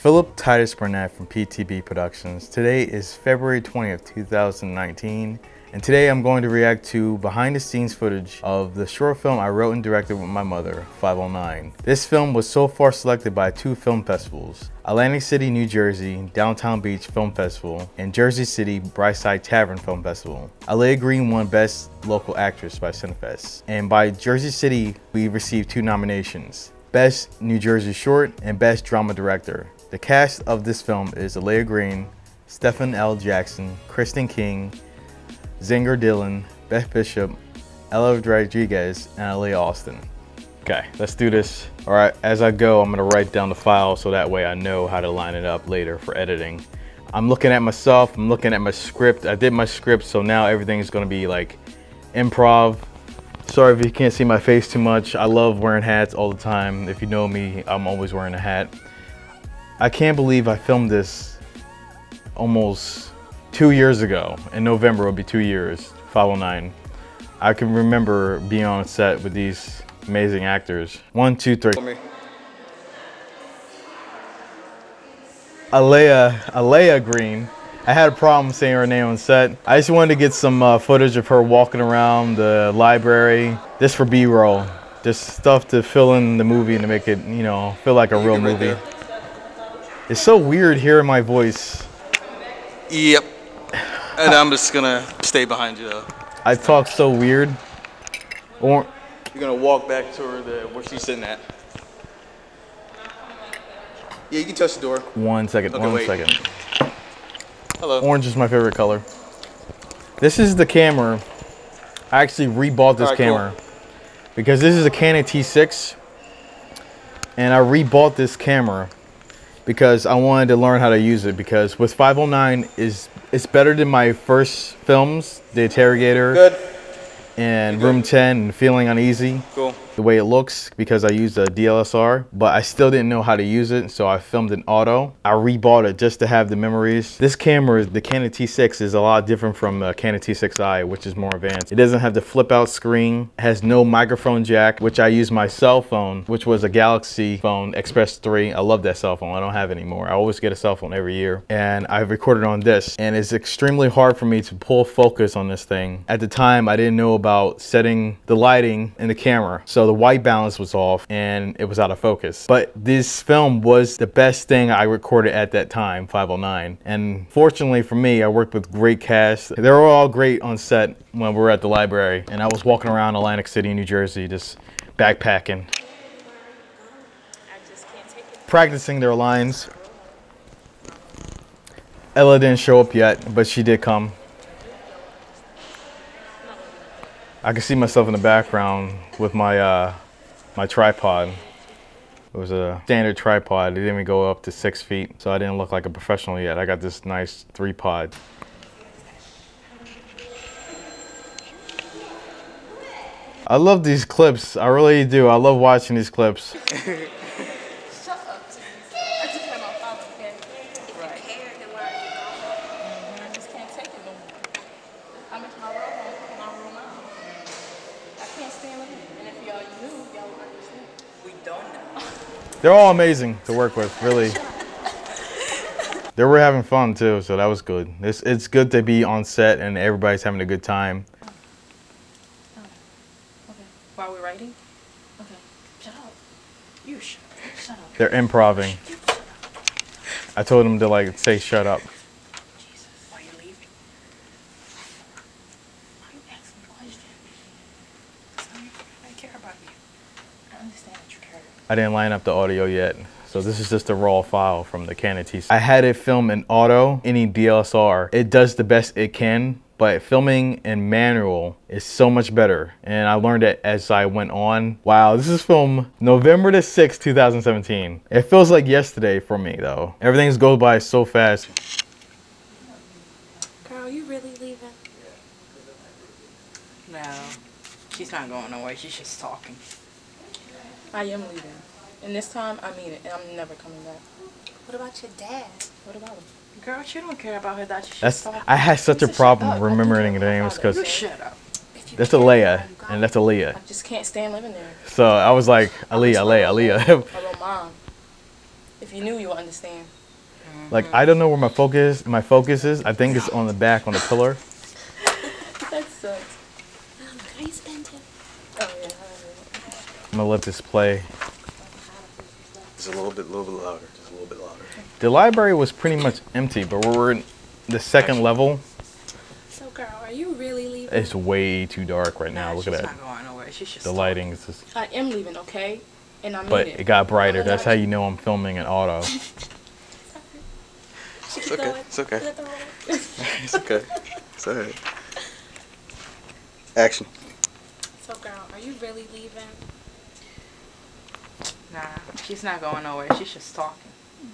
Philip Titus Burnett from PTB Productions. Today is February 20th, 2019, and today I'm going to react to behind the scenes footage of the short film I wrote and directed with my mother, 509. This film was so far selected by 2 film festivals, Atlantic City, New Jersey, Downtown Beach Film Festival, and Jersey City Brightside Tavern Film Festival. Alea Green won Best Local Actress by Cinefest, and by Jersey City we received 2 nominations, Best New Jersey Short and Best Drama Director. The cast of this film is Alea Green, Stephen L. Jackson, Kristen King, Zinger Dillon, Beth Bishop, Ella Rodriguez, and Aaliyah Austin. Okay, let's do this. All right, as I go, I'm gonna write down the file so that way I know how to line it up later for editing. I'm looking at myself, I'm looking at my script. I did my script, so now everything's gonna be like improv. Sorry if you can't see my face too much. I love wearing hats all the time. If you know me, I'm always wearing a hat. I can't believe I filmed this almost 2 years ago. In November, it'll be 2 years, 509. I can remember being on set with these amazing actors. 1, 2, 3. Alea Green. I had a problem saying her name on set. I just wanted to get some footage of her walking around the library, just for B-roll. Just stuff to fill in the movie and to make it, you know, feel like a real movie. It's so weird hearing my voice. Yep. And I'm just gonna stay behind you though. I talk so weird. Or you're gonna walk back to her where she's sitting at. Yeah, you can touch the door. 1 second, okay, one second. Hello. Orange is my favorite color. This is the camera. I actually rebought this camera because this is a Canon T6, and I rebought this camera because I wanted to learn how to use it, because with 509 it's better than my first films, The Interrogator and Room 10 and Feeling Uneasy. Cool. The way it looks, because I used a DSLR, but I still didn't know how to use it, so I filmed in auto. I rebought it just to have the memories. This camera, the Canon T6, is a lot different from the Canon T6i, which is more advanced. It doesn't have the flip out screen. It has no microphone jack, which I use my cell phone, which was a Galaxy phone Express 3. I love that cell phone. I don't have it anymore. I always get a cell phone every year. And I've recorded on this, and it's extremely hard for me to pull focus on this thing. At the time, I didn't know about setting the lighting in the camera, so the white balance was off and it was out of focus. But this film was the best thing I recorded at that time, 509. And fortunately for me, I worked with great cast. They were all great on set when we were at the library. And I was walking around Atlantic City, New Jersey, just backpacking, practicing their lines. Ella didn't show up yet, but she did come. I can see myself in the background with my my tripod. It was a standard tripod. It didn't even go up to 6 feet, so I didn't look like a professional yet. I got this nice 3-pod. I love these clips. I really do. I love watching these clips. They're all amazing to work with, really. They were having fun too, so that was good. It's good to be on set and everybody's having a good time. Oh, okay. While we're writing? Okay. Shut up. You shut up. They're improving. I told them to like say shut up. Jesus, why are you leaving? Why are you asking questions? I care about you. I understand that you care. I didn't line up the audio yet, so this is just a raw file from the Canon T6. I had it film in auto, any DSLR. It does the best it can, but filming in manual is so much better. And I learned it as I went on. Wow, this is filmed November the 6th, 2017. It feels like yesterday for me though. Everything's goes by so fast. Girl, you really leaving? No, she's not going nowhere. She's just talking. I am leaving. And this time, I mean it. And I'm never coming back. What about your dad? What about him? Girl, you don't care about her dad. I had such a problem remembering the names because that's Alea and that's Aaliyah. I just can't stand living there. So I was like, Aaliyah. Although, Mom, if If you knew, you would understand. Like, I don't know where my focus is. I think it's on the back, on the pillar. That sucks. How you spend it? Oh, yeah. I'm gonna let this play. Just a little bit louder. Just a little bit louder. The library was pretty much empty, but we're in the second level. So, girl, are you really leaving? It's way too dark right now. Look at She's that. not going nowhere. She's just The lighting is just. I am leaving, okay? And I mean But it. it got brighter. That's how you know I'm filming in auto. It's okay. It's okay. It's okay. It's alright. Action. So, girl, are you really leaving? Nah, she's not going nowhere. She's just talking.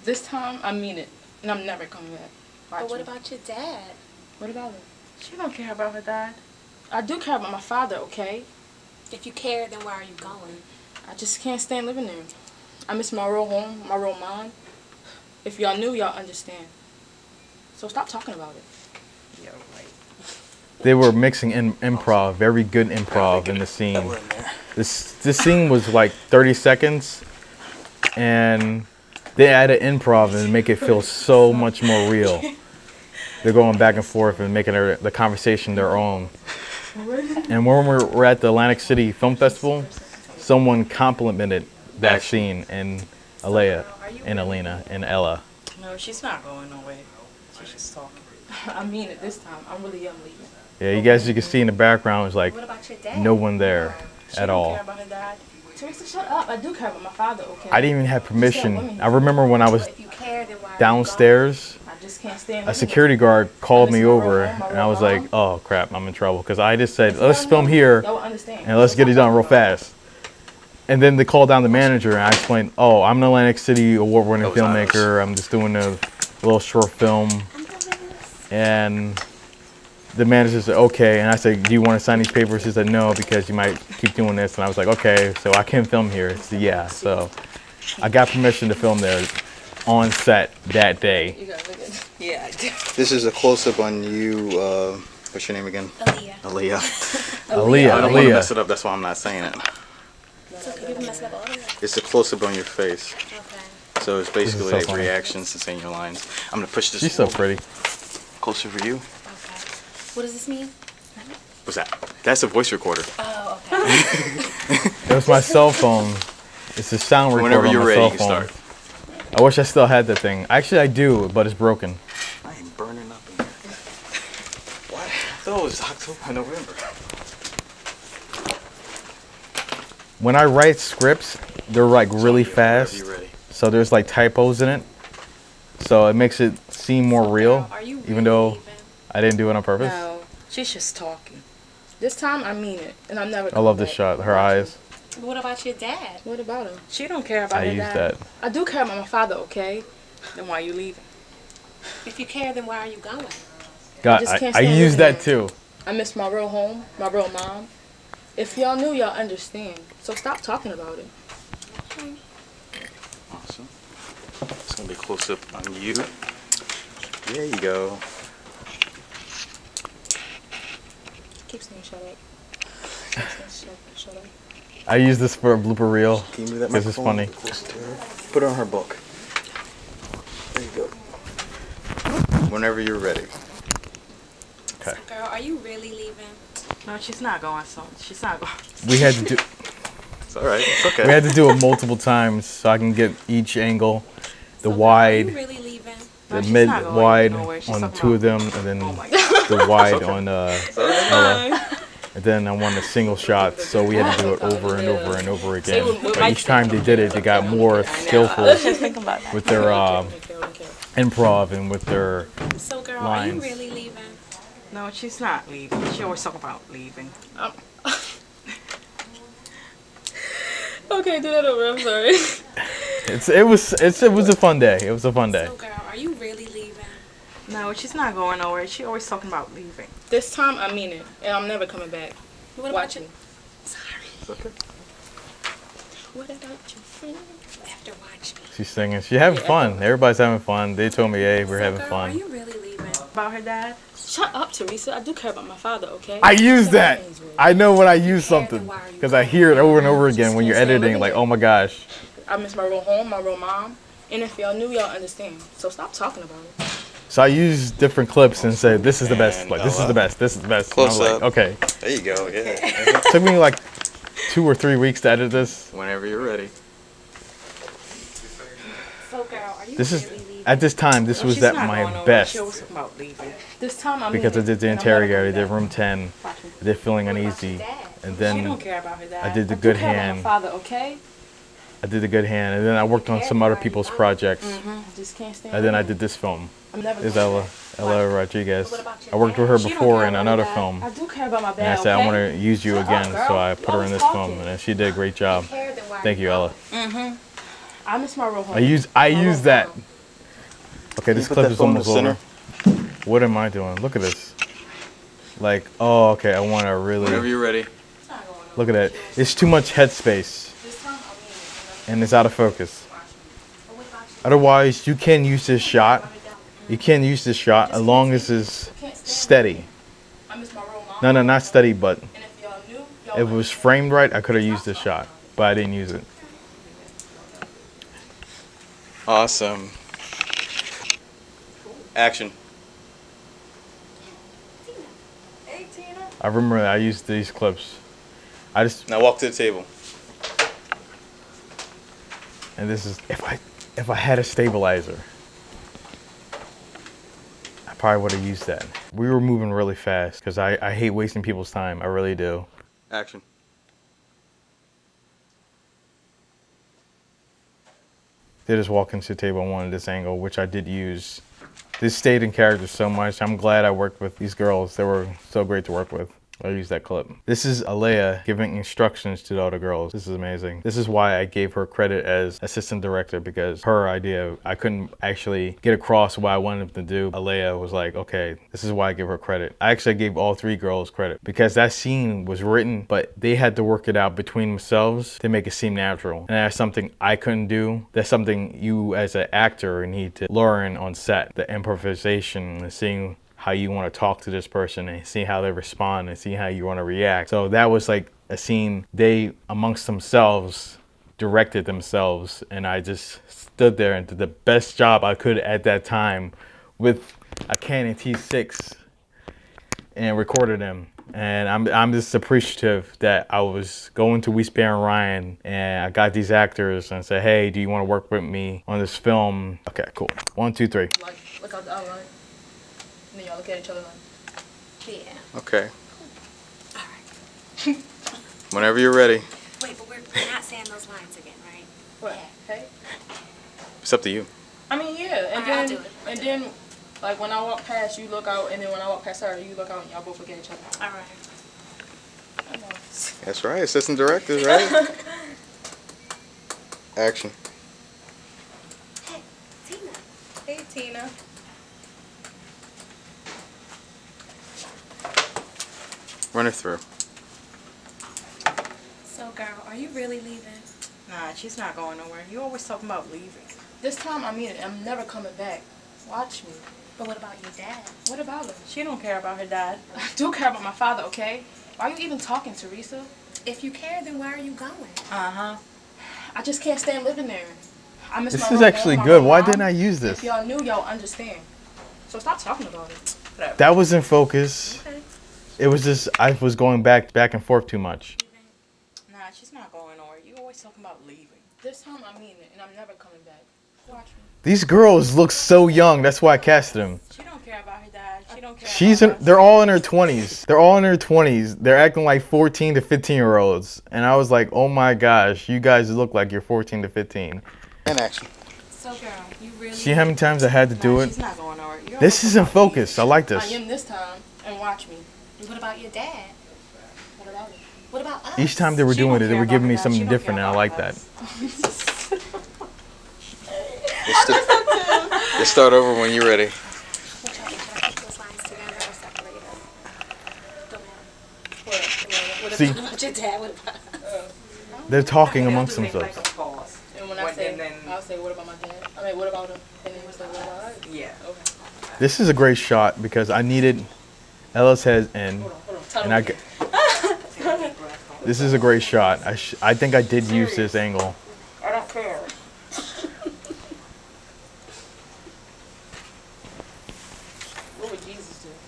This time, I mean it. And I'm never coming back. But what about your dad? What about her? She don't care about her dad. I do care about my father, okay? If you care, then where are you going? I just can't stand living there. I miss my real home, my real mom. If y'all knew, y'all understand. So stop talking about it. Yeah, right. They were mixing in improv, very good improv in the scene. This scene was like 30 seconds, and they added improv and make it feel so much more real. They're going back and forth and making the conversation their own. And when we're at the Atlantic City Film Festival, someone complimented that scene in Alea and Alina and Ella. No, she's not going nowhere. She's just talking. I mean it this time. I really am leaving. Yeah, you guys, you can see in the background, it's like What about your dad? no one there She at don't all. care about her dad. Teresa, shut up. I do care about my father, okay? I didn't even have permission. I remember when I was If you care, then why are you downstairs, I just can't stand a living security guard called me over, and I was like, oh crap, I'm in trouble. Because I just said, there. let's film here Y'all will understand. and let's get it done real fast. And then they called down the manager, and I explained, oh, I'm an Atlantic City award-winning filmmaker. I'm just doing a little short film. And the manager said, okay. And I said, do you want to sign these papers? He said, no, because you might keep doing this. And I was like, okay, so I can film here. He said, yeah. So I got permission to film there on set that day. You gotta look at yeah, I do. This is a close-up on you. What's your name again? Aaliyah. Aaliyah. Aaliyah, I don't want to mess Aaliyah. it up. That's why I'm not saying it. So, could you mess up all of it? It's a close-up on your face. Okay. So it's basically so like funny. reactions to saying your lines. I'm gonna push this She's so a little pretty. closer for you. Okay. What does this mean? What's that? That's a voice recorder. Oh, okay. It was my cell phone. It's a sound recorder Whenever on you're my ready, cell you can phone. start. I wish I still had that thing. Actually, I do, but it's broken. I am burning up in here. What? I thought it was October, November. When I write scripts, they're like really Whenever fast. you're ready. So there's like typos in it. So it makes it seem more real, Are you even really though leaving? I didn't do it on purpose. No, she's just talking. This time, I mean it. And I'm never I love coming this back. shot. Her eyes. But what about your dad? What about him? She don't care about I her use dad. that. I do care about my father, okay? Then why are you leaving? If you care, then why are you going? God, just can't I stand use living that too. I miss my real home, my real mom. If y'all knew, y'all understand. So stop talking about it. Awesome. It's gonna be close up on you. There you go. Keep saying shut up. Keep saying shut up. I use this for a blooper reel. Can you move that This is microphone funny. closer to her? Put it on her book. There you go. Whenever you're ready. Okay. So, girl, are you really leaving? No, she's not going. So she's not going. We had to do It's all right. It's okay. we had to do it multiple times so I can get each angle, the So, girl, wide, Are you really leaving? the No, she's mid not going wide nowhere. She's on talking two of them, about- and then Oh my God. the wide okay. on Ella. And then I wanted single shots, so we had to do it over and over and over again. But each time they did it, they got more skillful Think about that. with their improv and with their So, girl, Lines. are you really leaving? No, she's not leaving. She always talking about leaving. Okay, do that over. I'm sorry. it was a fun day. It was a fun day. So, girl, are you really leaving? No, she's not going nowhere. She always talking about leaving. This time, I mean it, and I'm never coming back. What Watch about me. you? Sorry. It's okay. What about your friend? You have to watch me. She's singing. She's having fun. Everybody's having fun. They told me, hey, we're So, having girl, fun. Are you really leaving? About her dad? Shut up, Teresa. I do care about my father, okay? I use that. I know when I use something because I hear it over and over again when you're editing. Like, oh my gosh. I miss my real home, my real mom. And if y'all knew, y'all understand. So stop talking about it. So I used different clips and said, this is the best. And Like, this is the best. This is the best. Close and I was up. like, okay. There you go. Yeah. It took me like 2 or 3 weeks to edit this. Whenever you're ready. So, girl, are you This is, really leaving? at this time, this was She's at not my going nowhere. best. She always talking about leaving. This time I Because I mean did the it, and I'm never interrogator, I coming did back. room 10, Watch me. I did feeling uneasy, and She then don't care about her dad. I did the do good care about hand. my father, okay? I did the good hand, and then I worked on some other people's projects, Just can't stand. and then I did this film. I'm never This is coming Ella Rodriguez. I worked with her She don't before care in about another her dad. film, I do care about my and dad. I said, I okay? want to use you Shut up, again, girl. so I You put her in always this talking. film, and she did a great job. Thank you, Ella. I miss my real home. I use that. Okay, this put clip that is phone in the almost over. What am I doing? Look at this. Like, oh, okay, I want to Whenever really you're ready. look at that. It's too much headspace, and it's out of focus. Otherwise, you can use this shot. You can use this shot as long as it's steady. I miss my real mom. No, not steady, but And if y'all knew, y'all if it was framed right, I could have used this shot, but I didn't use it. Awesome. Action. Hey, Tina. I remember that I used these clips. I just, Now walk to the table. and this is, if I had a stabilizer, I probably would have used that. We were moving really fast because I hate wasting people's time. I really do. Action. They just walk into the table and wanted this angle, which I did use. This stayed in character so much. I'm glad I worked with these girls. They were so great to work with. I used that clip. This is Alea giving instructions to the other girls. This is amazing. This is why I gave her credit as assistant director, because her idea, I couldn't actually get across what I wanted them to do. Alea was like, okay, this is why I give her credit. I actually gave all 3 girls credit because that scene was written, but they had to work it out between themselves to make it seem natural. And that's something I couldn't do. That's something you as an actor need to learn on set. The improvisation and seeing how you want to talk to this person and see how they respond and see how you want to react. So that was like a scene they amongst themselves directed themselves, and I just stood there and did the best job I could at that time with a Canon T6 and recorded them. And I'm just appreciative that I was going to Wiesbaden and Ryan and I got these actors and said, hey, do you want to work with me on this film? Okay, cool. 1, 2, 3. Like, look out the outline. And then y'all look at each other like, Yeah. Okay. All right. Whenever you're ready. Wait, but we're not saying those lines again, right? what? Hey? It's up to you. I mean, yeah. And Alright, I'll then, do it. and then, like, when I walk past, you look out, and then when I walk past her, you look out, and y'all both look at each other. All right. I know. That's right. Assistant director, right? Action. Hey, Tina. Hey, Tina. Run her through. So, girl, are you really leaving? Nah, she's not going nowhere. You always talking about leaving. This time I mean it. I'm never coming back. Watch me. But what about your dad? What about her? She don't care about her dad. I do care about my father, okay? Why are you even talking, Teresa? If you care, then why are you going? Uh-huh. I just can't stand living there. I miss This my is real actually home, my good. real Why mom. didn't I use this? If y'all knew, y'all understand. So stop talking about it. Whatever. That was in focus. Okay. It was just, I was going back and forth too much. Nah, she's not going nowhere. You always talking about leaving. This time I mean it, and I'm never coming back. Watch me. These girls look so young. That's why I casted them. She don't care about her dad. She don't care She's about in, they're all in her 20s. They're all in their 20s. They're acting like 14 to 15-year-olds. And I was like, oh my gosh, you guys look like you're 14 to 15. And action. So, girl, you really... See how many times I had to do Nah, it? she's not going nowhere. You This always is in talking about focus. I like leaving. I this. am this time, and watch me. What about your dad? What about it? What about us? Each time they were She doing don't it, they care were about giving her me dad. She something don't different, care and I about like us. that. Let's start over when you're ready. What y'all do? Should I put those lines together or separate them? Don't matter. What See, What your dad? What about... they're talking amongst themselves. And when I say, I'll say, what about my dad? I mean, what about him? And then you say, what about us? Yeah. Okay. This is a great shot because I needed Ella's head in, and I. This is a great shot. I think I did use this angle. I don't care.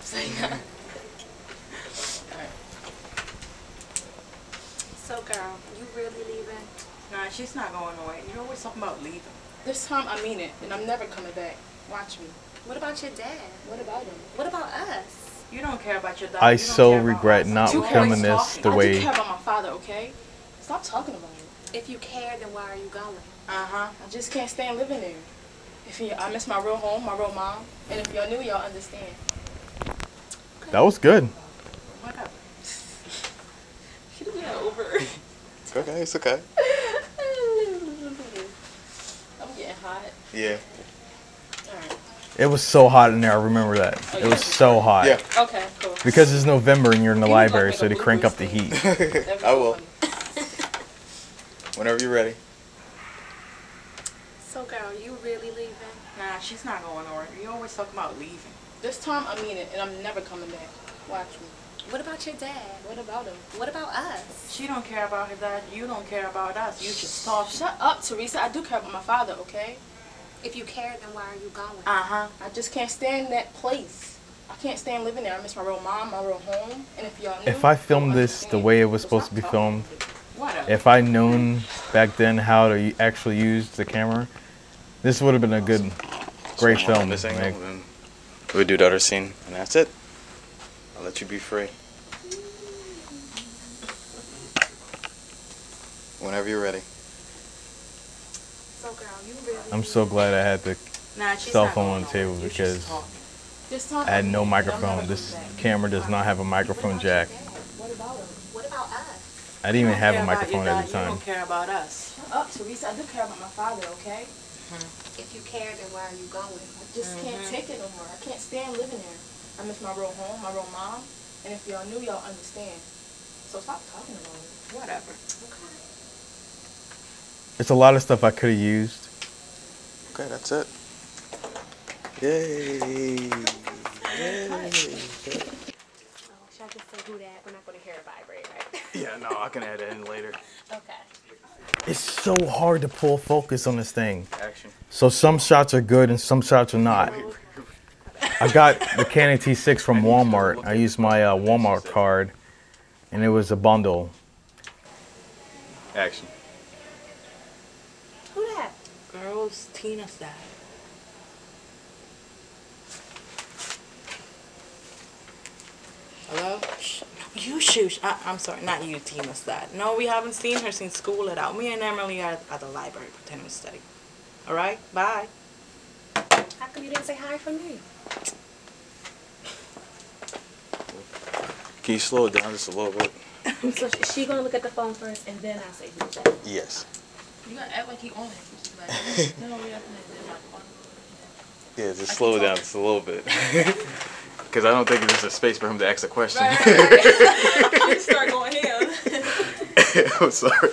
saying that. So, girl, you really leaving? Nah, she's not going nowhere. You're always talking about leaving. This time I mean it, and I'm never coming back. Watch me. What about your dad? What about him? What about us? You don't care about your dad. I You don't so care about regret us. not You filming always this talking. the I way. do care about my father, okay? Stop talking about it. If you care, then why are you going? I just can't stand living there. I miss my real home, my real mom, and if y'all knew, y'all understand. That was good. Whatever. Get over it. It's okay. It's okay. I'm getting hot. Yeah. Alright. It was so hot in there. I remember that. Oh, It yeah? was so hot. Yeah. Okay, cool. Because it's November and you're in the You look like library, make so a they crank blue up the screen. heat. That'd be I so will. funny. Whenever you're ready. So, girl, you really leaving? Nah, she's not going nowhere. You always talk about leaving. This time I mean it, and I'm never coming back. Watch me. What about your dad? What about him? What about us? She don't care about her dad. You don't care about us. You just talk. Shut up, Teresa. I do care about my father, okay? If you care, then why are you going? I just can't stand that place. I can't stand living there. I miss my real mom, my real home. And if y'all knew, If I filmed you'll this the understand. way it was So supposed to be stop filmed, talking. Whatever. if I'd known back then how to actually use the camera, this would have been a good, great So, on film. this angle, Like, then we'll do the other scene, and that's it. I'll let you be free. Whenever you're ready. So, girl, you really I'm so glad I had the Nah, she's cell not phone going on the table nowhere. You because just talk. This time I had no I'm microphone. never This coming back. camera does not have a microphone jack. What about him? What about us? I didn't even You don't have care a about microphone your at dad. the You time. don't care about us. Shut up, Teresa. I do care about my father, okay? If you care, then why are you going? I just can't take it no more. I can't stand living there. I miss my real home, my real mom. And if y'all knew, y'all understand. So stop talking about it. Whatever. Okay. There's a lot of stuff I could have used. Okay, that's it. Yay! Yay! Oh, should I just say who that? We're not going to hear it vibrate, right? Yeah, no, I can add that in later. Okay. It's so hard to pull focus on this thing. Action. So some shots are good and some shots are not. I got the Canon T6 from Walmart. I used my Walmart card, and it was a bundle. Action. Who that? Girls, Tina's dad. Hello? Shh. You shoot. I'm sorry, not you, Tina's dad. No, we haven't seen her since school let out. Me and Emily are at the library pretending to study. All right? Bye. How come you didn't say hi from me? Can you slow it down just a little bit? So is she going to look at the phone first, and then I'll say who's that? Yes. You gotta act like he on it. No, we have to. Yeah, just slow it down just a little bit. Because I don't think there's a space for him to ask a question. Right. Start going ham. I'm sorry.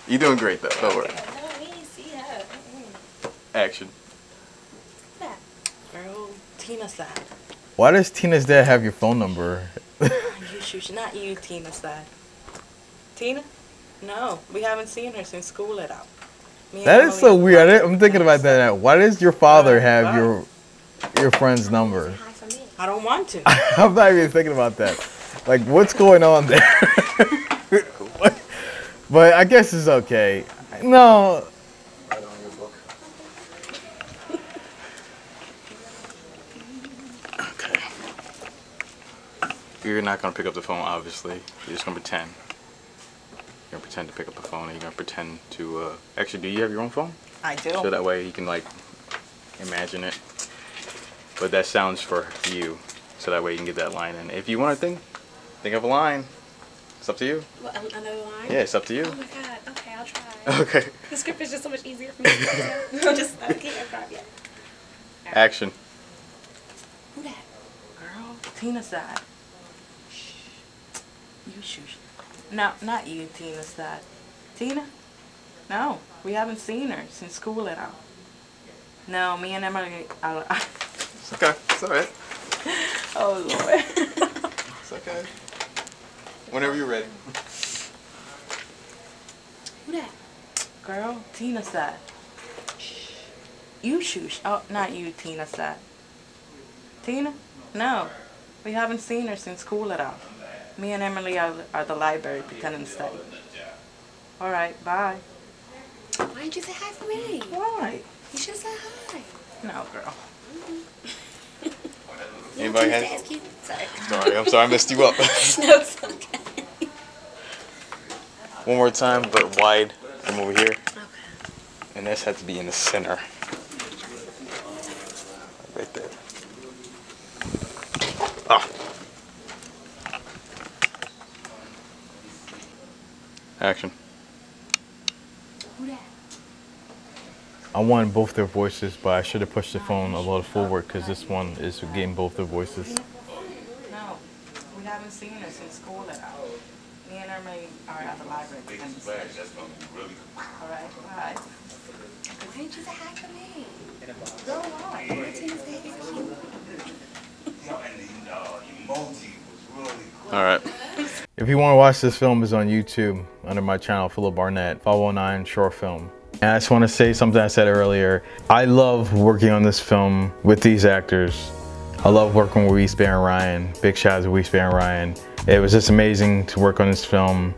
You're doing great though. Don't worry. No, we didn't see her. Action. That. Girl, Tina's dad. Why does Tina's dad have your phone number? You shoot. Not you, Tina's dad. Tina? No, we haven't seen her since school let out. Me and That is Emily so weird. I'm thinking about that now. Why does your father have your friend's number? Say hi from me. I don't want to. I'm not even thinking about that. Like, what's going on there? But I guess it's okay. No. Right on your book. Okay. You're not gonna pick up the phone, obviously. You're just gonna pretend. You're gonna pretend to pick up the phone, and you're gonna pretend to. Actually, do you have your own phone? I do. So that way you can like imagine it. But that sounds for you, so that way you can get that line in. If you want to think of a line. It's up to you. What, another line? Yeah, it's up to you. Oh my god. Okay, I'll try. Okay. The script is just so much easier for me to do. I can't improv yet. Action. Who that? Girl, Tina's dad. Shh. You shoot. No, not you, Tina's dad. Tina? No, we haven't seen her since school let out. No, me and Emily. It's okay. It's alright. Oh Lord. It's okay. Whenever you're ready. Who that? Girl, Tina's dad. Shh. You shoot. Oh, not you, Tina's dad. Tina? No, We haven't seen her since school at all. Me and Emily are at the library pretending to study. All right, bye. Why didn't you say hi for me? Why? You should have said hi. No, girl. Anybody has? has? Sorry. I'm sorry, I messed you up. No, it's okay. One more time, but wide from over here. Okay. And this has to be in the center. Right there. Ah. Action. Who that? I wanted both their voices, but I should have pushed the phone a little forward because this one is getting both their voices. No, we haven't seen her since school at all. Me and Emily are at the library pretending to study. All right, bye. Why didn't you say hi for me? Girl, why? Martina's day is cute. All right. If you want to watch this film, it's on YouTube under my channel, Philip Barnett, 509 Short Film. And I just want to say something I said earlier. I love working on this film with these actors. I love working with Wiesbaer and Ryan. Big shout out to Wiesbaer and Ryan. It was just amazing to work on this film.